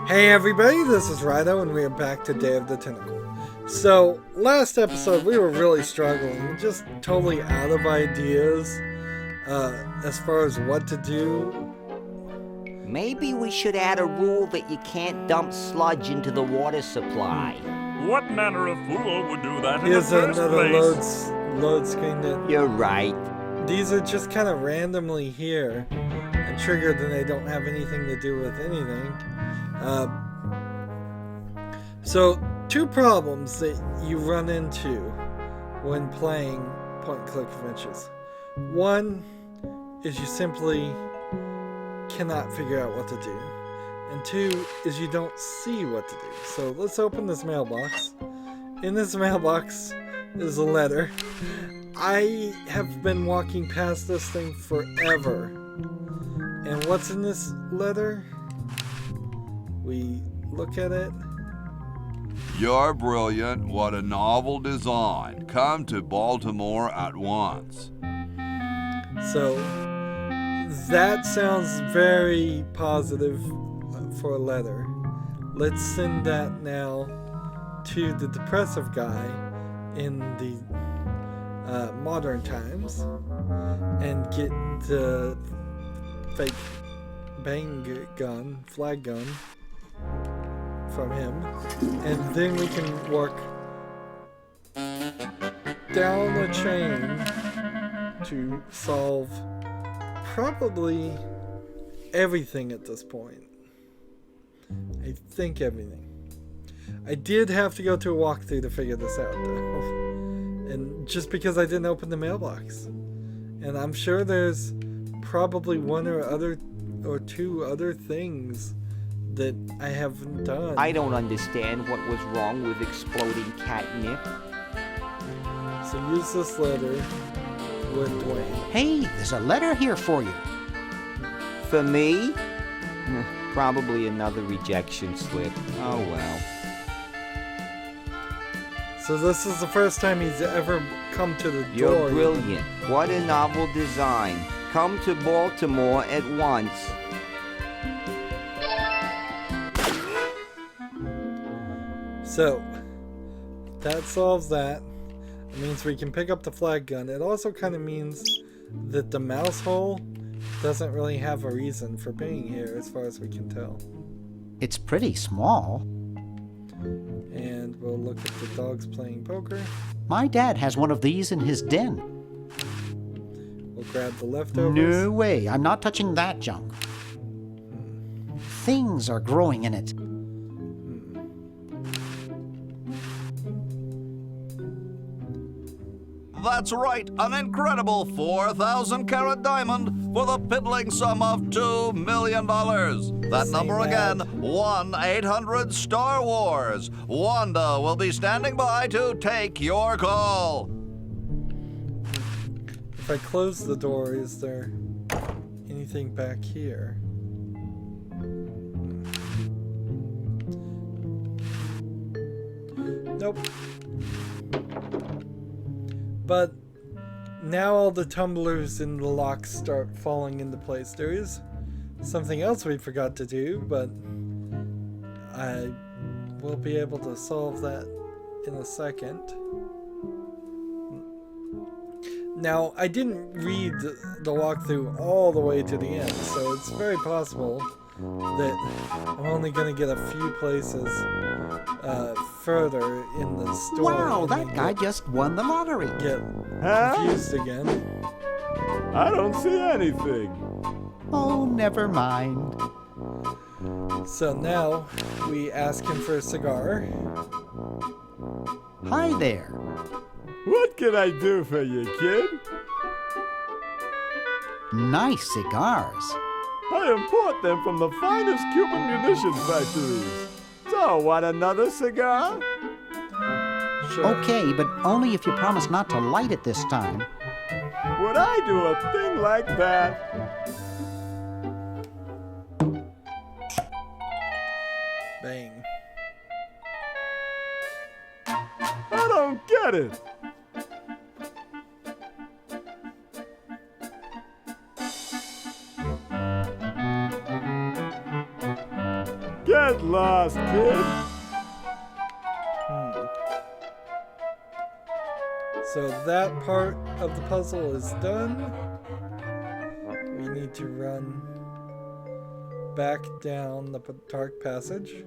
Hey everybody, this is Rydo and we are back to Day of the Tentacle. So, last episode we were really struggling, just totally out of ideas as far as what to do. Maybe we should add a rule that you can't dump sludge into the water supply. What manner of fool would do that in the Here's first another place? load screen that... You're right. These are just kind of randomly here and triggered and they don't have anything to do with anything. So, two problems that you run into when playing point-and-click adventures. One is you simply cannot figure out what to do. And two is you don't see what to do. So let's open this mailbox. In this mailbox is a letter. I have been walking past this thing forever. And what's in this letter? We look at it. You're brilliant. What a novel design. Come to Baltimore at once. So, that sounds very positive for a letter. Let's send that now to the depressive guy in the modern times and get the fake flag gun from him, and then we can work down the chain to solve probably everything at this point. I think everything. I did have to go to a walkthrough to figure this out though, and just because I didn't open the mailbox, and I'm sure there's probably one or two other things that I haven't done. I don't understand what was wrong with exploding catnip. So use this letter with Dwayne. Hey, there's a letter here for you. For me? Probably another rejection slip. Oh well. So this is the first time he's ever come to the door. You're brilliant. What a novel design. Come to Baltimore at once. So, that solves that. It means we can pick up the flag gun. It also kind of means that the mouse hole doesn't really have a reason for being here as far as we can tell. It's pretty small. And we'll look at the dogs playing poker. My dad has one of these in his den. We'll grab the leftovers. No way, I'm not touching that junk. Things are growing in it. That's right, an incredible 4,000-carat diamond for the piddling sum of $2 million. That Say number that. again, 1-800-STAR-WARS. Wanda will be standing by to take your call. If I close the door, is there anything back here? Nope. But now all the tumblers in the locks start falling into place. There is something else we forgot to do, but I will be able to solve that in a second. Now, I didn't read the walkthrough all the way to the end, so it's very possible that I'm only going to get a few places further in the story. Wow, and that then guy just won the lottery. get Huh? confused again. I don't see anything. Oh, never mind. So now we ask him for a cigar. Hi there. What can I do for you, kid? Nice cigars. I import them from the finest Cuban munition factories. So, want another cigar? Sure. Okay, but only if you promise not to light it this time. Would I do a thing like that? Bang. I don't get it. Get Get lost, kid. So that part of the puzzle is done. We need to run back down the dark passage.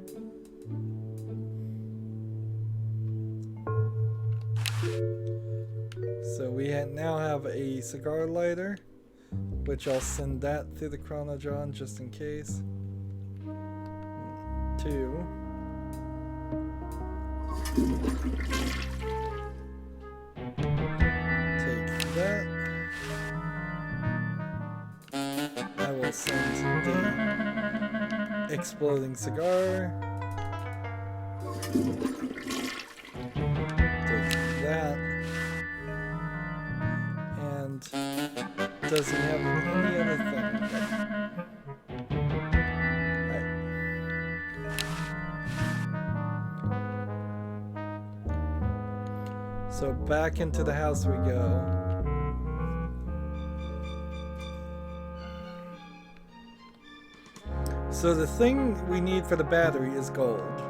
So we now have a cigar lighter, which I'll send that through the Chronojon just in case. 2. Take that. I will send the exploding cigar. Take that. And does he have any other thing? Right. So back into the house we go. So the thing we need for the battery is gold.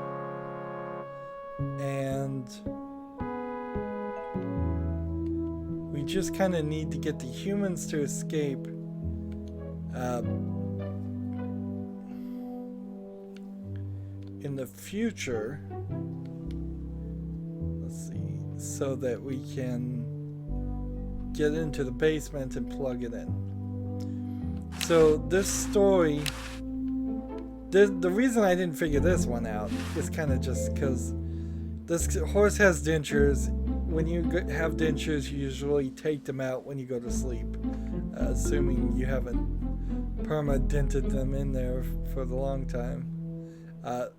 And we just kind of need to get the humans to escape in the future. Let's see, so that we can get into the basement and plug it in. So this story, the reason I didn't figure this one out is kind of just because this horse has dentures. When you have dentures, you usually take them out when you go to sleep, assuming you haven't perma-dented them in there for the long time.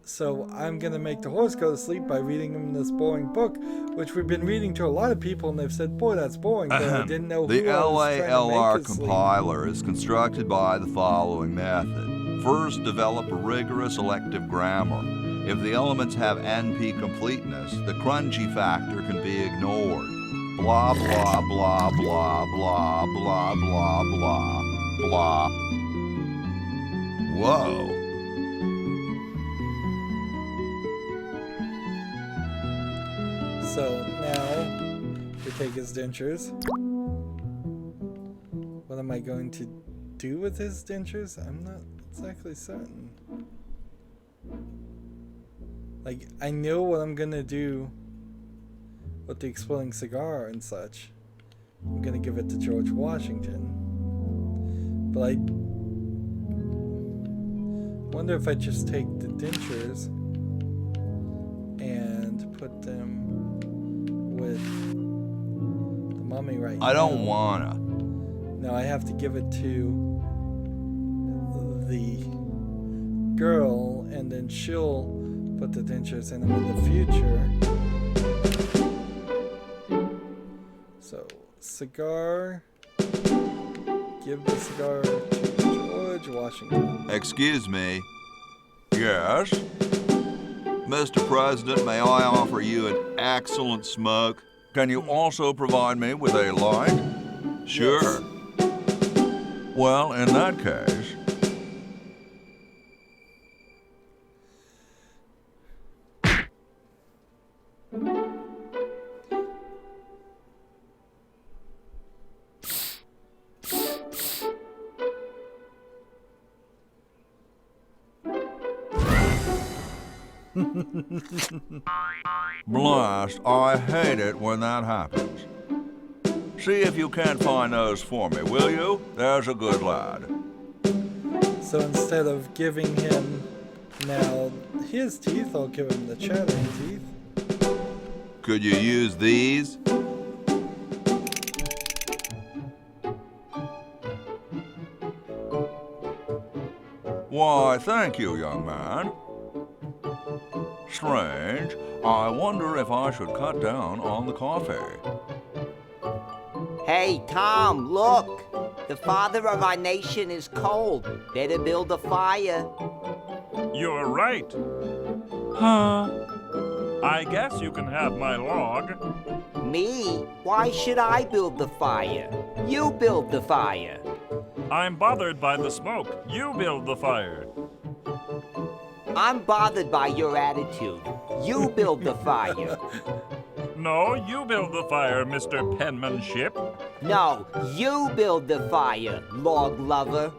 So I'm going to make the horse go to sleep by reading him this boring book, which we've been reading to a lot of people, and they've said, boy, that's boring, but I didn't know who The I was trying to LALR make asleep. compiler is constructed by the following method. First, develop a rigorous elective grammar. If the elements have NP completeness, the crunchy factor can be ignored. Blah, blah, blah, blah, blah, blah, blah, blah, blah. Whoa. So now we take his dentures. What am I going to do with his dentures? I'm not exactly certain. Like, I know what I'm gonna do with the exploding cigar and such. I'm gonna give it to George Washington. But I wonder if I just take the dentures and put them with the mummy right now. I don't wanna. No, I have to give it to the girl, and then she'll put the dentures in them in the future. So, cigar. Give the cigar to George Washington. Excuse me. Yes? Mr. President, may I offer you an excellent smoke? Can you also provide me with a light? Sure. Yes. Well, in that case... Blast, I hate it when that happens. See if you can't find those for me, will you? There's a good lad. So instead of giving him now his teeth, I'll give him the chattering teeth. Could you use these? Why, thank you, young man. Strange. I wonder if I should cut down on the coffee. Hey, Tom, look. The father of our nation is cold. Better build a fire. You're right. Huh? I guess you can have my log. Me? Why should I build the fire? You build the fire. I'm bothered by the smoke. You build the fire. I'm bothered by your attitude. You build the fire. No, you build the fire, Mr. Penmanship. No, you build the fire, log lover.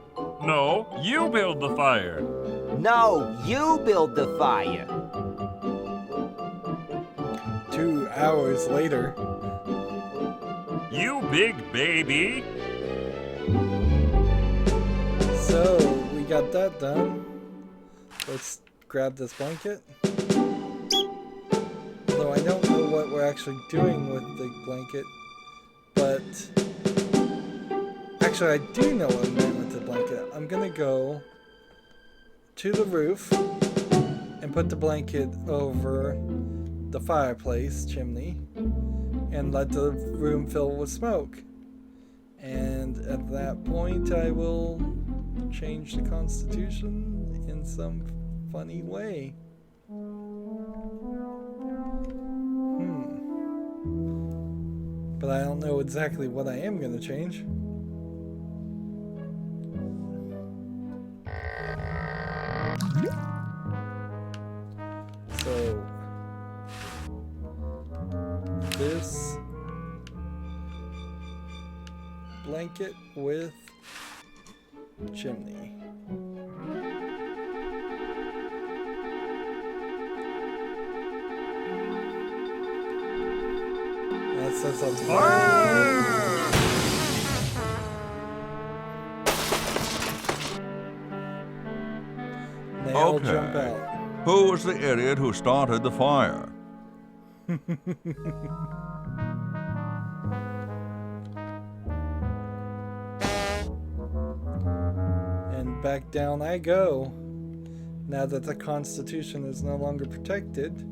No, you build the fire. No, you build the fire. 2 hours later. You big baby. So, we got that done. Let's grab this blanket. Although I don't know what we're actually doing with the blanket, but actually I do know what I'm doing with the blanket. I'm gonna go to the roof and put the blanket over the fireplace chimney and let the room fill with smoke. And at that point I will change the Constitution in some funny way. But I don't know exactly what I am going to change. So this blanket with chimney. That sets up fire. They all jump out. Who was the idiot who started the fire? And back down I go. Now that the Constitution is no longer protected.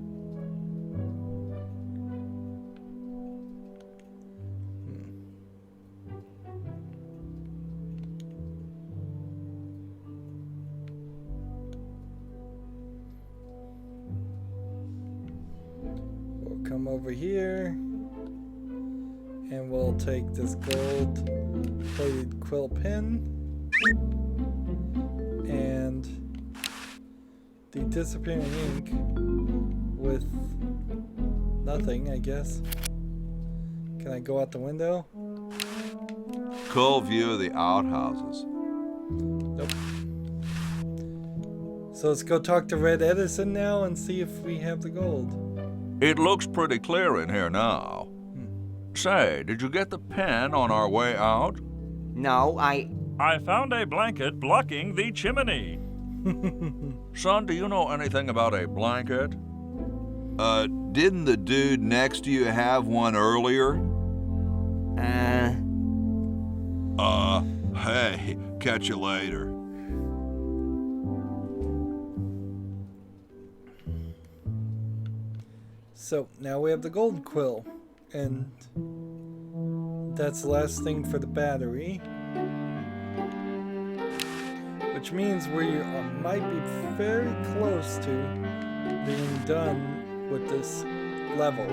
We'll come over here and we'll take this gold plated quill pen and the disappearing ink with nothing, I guess. Can I go out the window? Cool view of the outhouses. Nope. So let's go talk to Red Edison now and see if we have the gold. It looks pretty clear in here now. Say, did you get the pen on our way out? No, I found a blanket blocking the chimney. Son, do you know anything about a blanket? Didn't the dude next to you have one earlier? Hey, catch you later. So now we have the gold quill, and that's the last thing for the battery, which means we might be very close to being done with this level,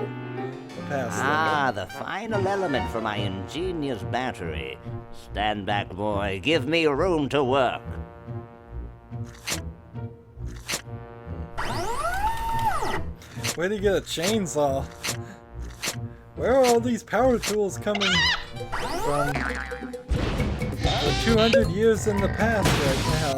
the past level. the final element for my ingenious battery. Stand back, boy. Give me room to work. Where'd he get a chainsaw? Where are all these power tools coming from? We're 200 years in the past right now.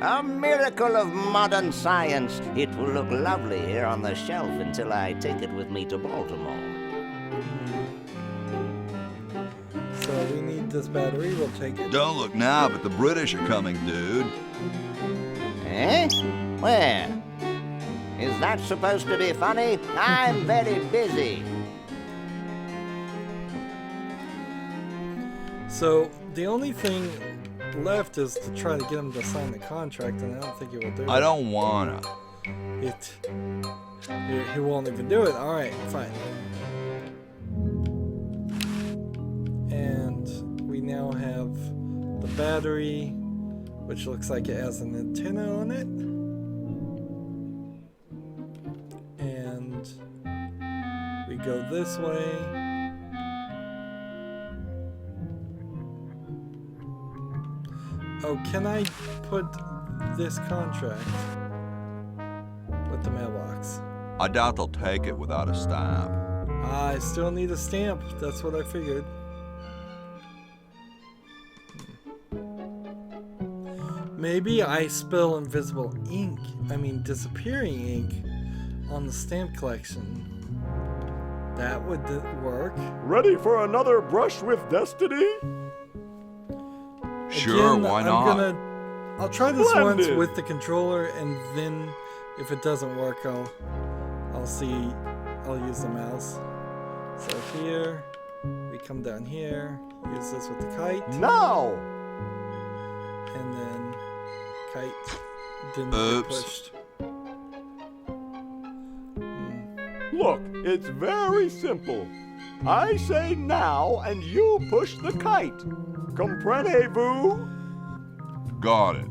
A miracle of modern science. It will look lovely here on the shelf until I take it with me to Baltimore. So we need this battery, we'll take it. Don't look now, but the British are coming, dude. Eh? Where? Is that supposed to be funny? I'm very busy. So the only thing left is to try to get him to sign the contract, and I don't think he will do it. I don't wanna. He won't even do it. Alright, fine. And we now have the battery, which looks like it has an antenna on it. And we go this way. Oh, can I put this contract with the mailbox? I doubt they'll take it without a stamp. I still need a stamp. That's what I figured. Maybe I spill invisible ink, disappearing ink, on the stamp collection. That would work. Ready for another brush with destiny? Sure, Again, why not? I'll try this Splendid. once with the controller, and then if it doesn't work, I'll use the mouse. So here, we come down here, use this with the kite, Now! and then kite didn't get Oops. pushed. Look, it's very simple. I say now, and you push the kite. Comprenez-vous? Got it.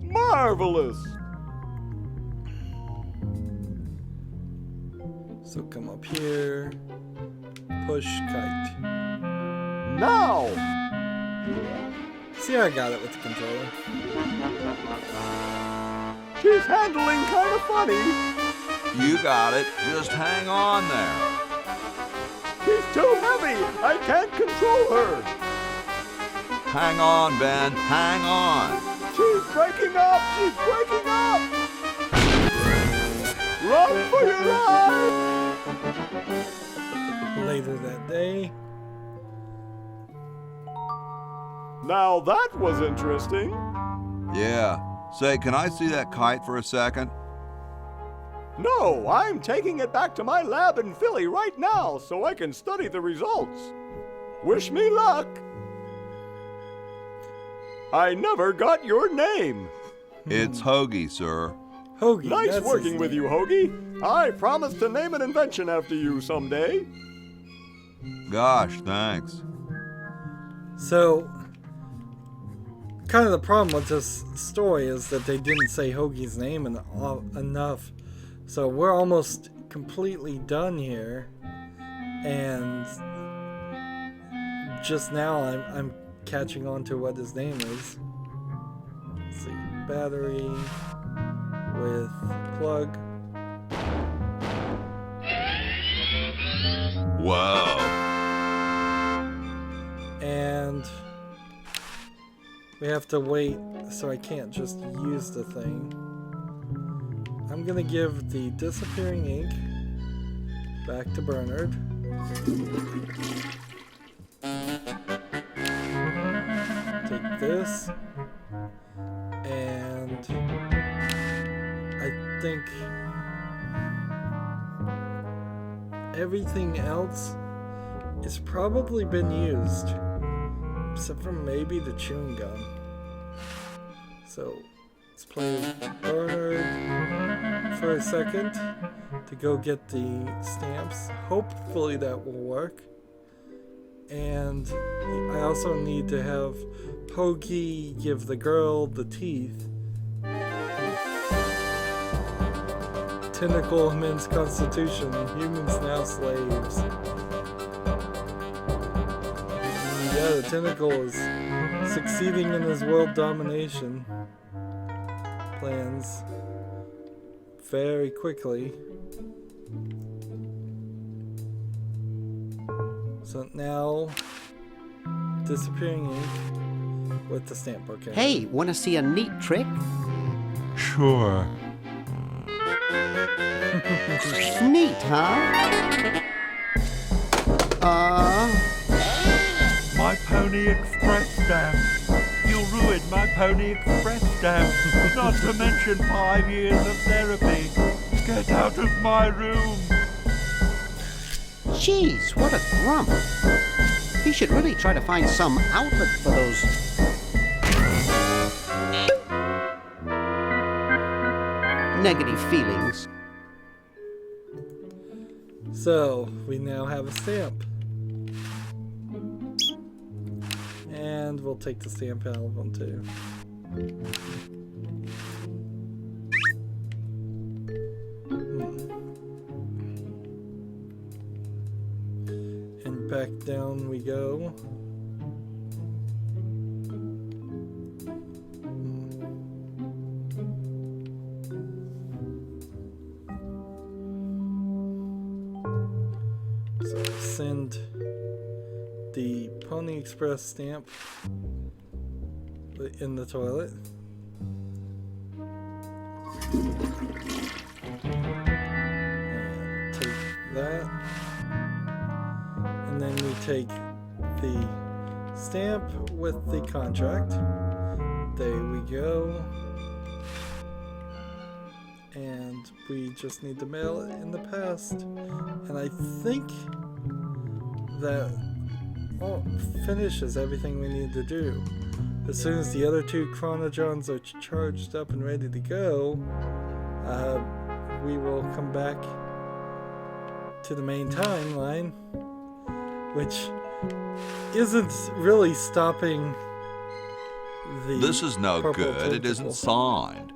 Marvelous! So come up here, push kite. Now! See, I got it with the controller. She's handling kind of funny. You got it. Just hang on there. She's too heavy. I can't control her. Hang on, Ben. Hang on. She's breaking up. She's breaking up. Run for your life. Later that day, Now that was interesting. Yeah. Say, can I see that kite for a second? No, I'm taking it back to my lab in Philly right now so I can study the results. Wish me luck. I never got your name. It's Hoagie, sir. Hoagie. Nice that's working his with name. you, Hoagie. I promise to name an invention after you someday. Gosh, thanks. So, kind of the problem with this story is that they didn't say Hoagie's name enough. So we're almost completely done here, and just now I'm catching on to what his name is. Let's see, battery with plug. Whoa. And we have to wait, so I can't just use the thing. I'm gonna give the disappearing ink back to Bernard. Take this, and I think everything else has probably been used, except for maybe the chewing gum. So let's play with Bernard for a second to go get the stamps. Hopefully that will work. And I also need to have Hoagie give the girl the teeth. Tentacle amends Constitution. Humans now slaves. Yeah, the tentacle is succeeding in his world domination plans very quickly. So now, disappearing ink with the stamp book. Hey, wanna see a neat trick? Sure. Neat, huh? My Pony Express stamp. You ruined my Pony Express stamp. Not to mention 5 years of therapy. Get out of my room. Jeez, what a grump. He should really try to find some outlet for those... negative feelings. So, we now have a stamp. And we'll take the stamp album too. back down we go. So send the Pony Express stamp in the toilet. And take that. And then we take the stamp with the contract. There we go. And we just need to mail it in the past. And I think that finishes everything we need to do. As soon as the other two Chronojons are charged up and ready to go, we will come back to the main timeline, which isn't really stopping the This is no purple good. It isn't tentacle. signed.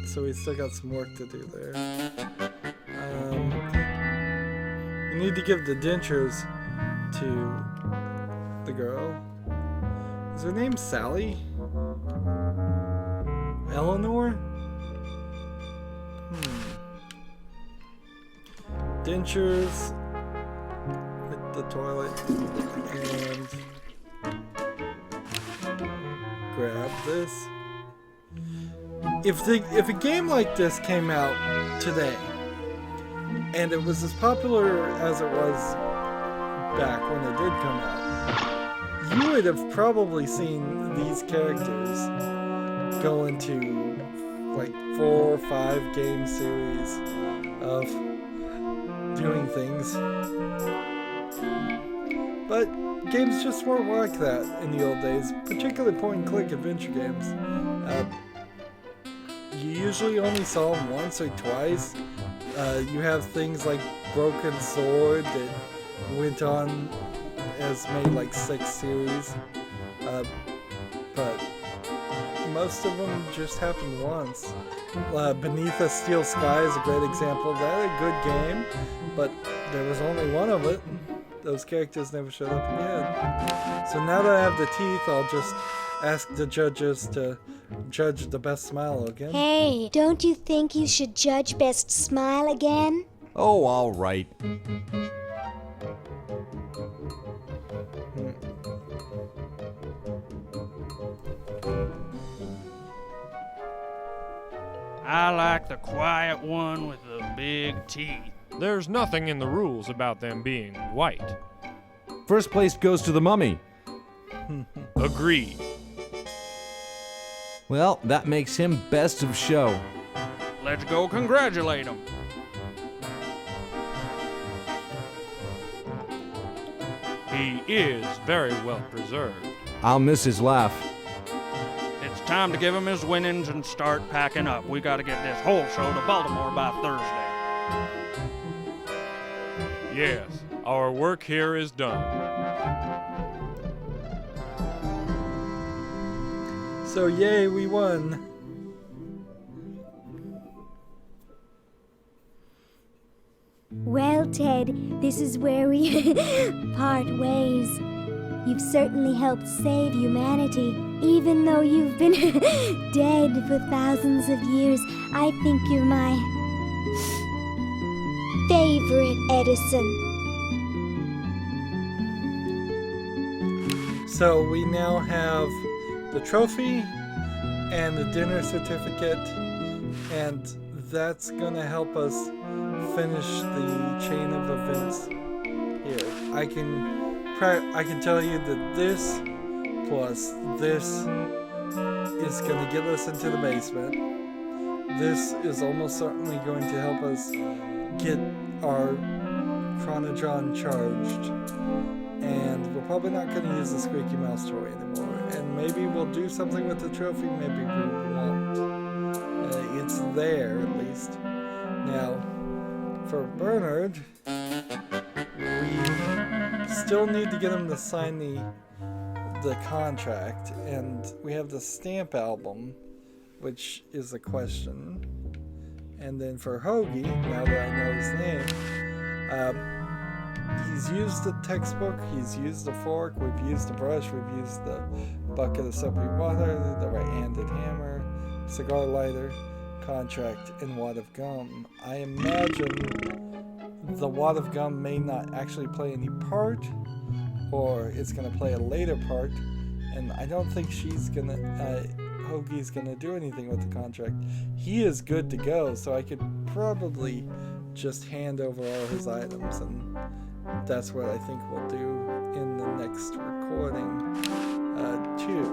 So we still got some work to do there. You need to give the dentures to the girl. Is her name Sally? Eleanor? Dentures with the toilet and grab this. If a game like this came out today and it was as popular as it was back when it did come out, you would have probably seen these characters go into like 4 or 5 game series of doing things. But games just weren't like that in the old days, particularly point-and-click adventure games. You usually only saw them once or twice. You have things like Broken Sword that went on as made like 6 series. But most of them just happened once. Beneath a Steel Sky is a great example of that. A good game, but there was only one of it. Those characters never showed up again. So now that I have the teeth, I'll just ask the judges to judge the best smile again. Hey, don't you think you should judge best smile again? Oh, all right. I like the quiet one with the big teeth. There's nothing in the rules about them being white. First place goes to the mummy. Agreed. Well, that makes him best of show. Let's go congratulate him. He is very well preserved. I'll miss his laugh. It's time to give him his winnings and start packing up. We got to get this whole show to Baltimore by Thursday. Yes, our work here is done. So yay, we won. Well, Ted, this is where we part ways. You've certainly helped save humanity. Even though you've been dead for thousands of years, I think you're my favorite Edison. So we now have the trophy and the dinner certificate, and that's gonna help us finish the chain of events here. I can tell you that this plus this is gonna get us into the basement. This is almost certainly going to help us get our Chronojon charged, and we're probably not going to use the squeaky mouse toy anymore. And maybe we'll do something with the trophy, maybe we won't. It's there at least. Now, for Bernard, we still need to get him to sign the contract, and we have the stamp album, which is a question. And then for Hoagie, now that I know his name, he's used the textbook, he's used the fork, we've used the brush, we've used the bucket of soapy water, the right-handed hammer, cigar lighter, contract, and wad of gum. I imagine the wad of gum may not actually play any part, or it's going to play a later part, and I don't think Hoagie's gonna do anything with the contract. He is good to go, so I could probably just hand over all his items, and that's what I think we'll do in the next recording too.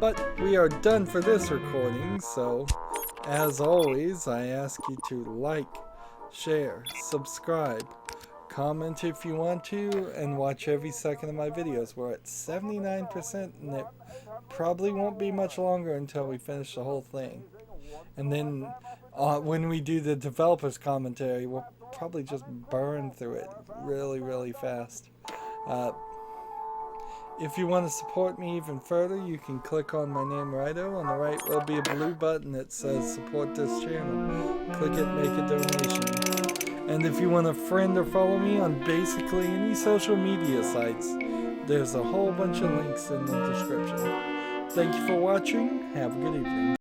But we are done for this recording, so as always, I ask you to like, share, subscribe, comment if you want to, and watch every second of my videos. We're at 79%, and it probably won't be much longer until we finish the whole thing. And then when we do the developer's commentary, we'll probably just burn through it really, really fast. If you want to support me even further, you can click on my name, Rydo. On the right will be a blue button that says support this channel. Click it, make a donation. And if you want to friend or follow me on basically any social media sites, there's a whole bunch of links in the description. Thank you for watching. Have a good evening.